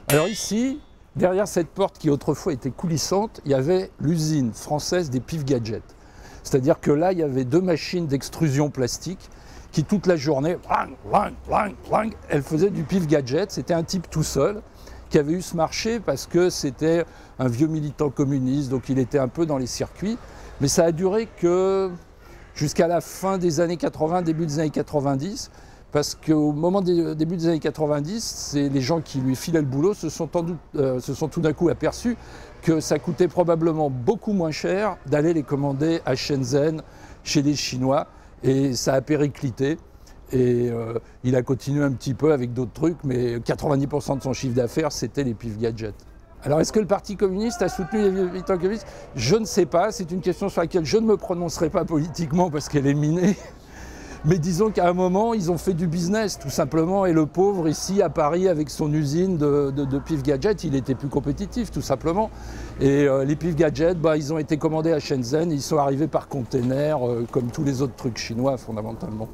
Alors ici, derrière cette porte qui autrefois était coulissante, il y avait l'usine française des Pif Gadget. C'est-à-dire que là, il y avait 2 machines d'extrusion plastique qui toute la journée, elles faisaient du Pif Gadget. C'était un type tout seul qui avait eu ce marché parce que c'était un vieux militant communiste, donc il était un peu dans les circuits. Mais ça a duré que jusqu'à la fin des années 80, début des années 90, parce qu'au moment des début des années 90, c'est les gens qui lui filaient le boulot se sont tout d'un coup aperçus que ça coûtait probablement beaucoup moins cher d'aller les commander à Shenzhen, chez les Chinois, et ça a périclité. Et il a continué un petit peu avec d'autres trucs, mais 90% de son chiffre d'affaires, c'était les Pif Gadgets. Alors, est-ce que le Parti communiste a soutenu les militants communistes? Je ne sais pas, c'est une question sur laquelle je ne me prononcerai pas politiquement parce qu'elle est minée. Mais disons qu'à un moment, ils ont fait du business, tout simplement, et le pauvre, ici, à Paris, avec son usine de Pif Gadget, il était plus compétitif, tout simplement. Et les Pif Gadget, ils ont été commandés à Shenzhen, ils sont arrivés par container, comme tous les autres trucs chinois, fondamentalement.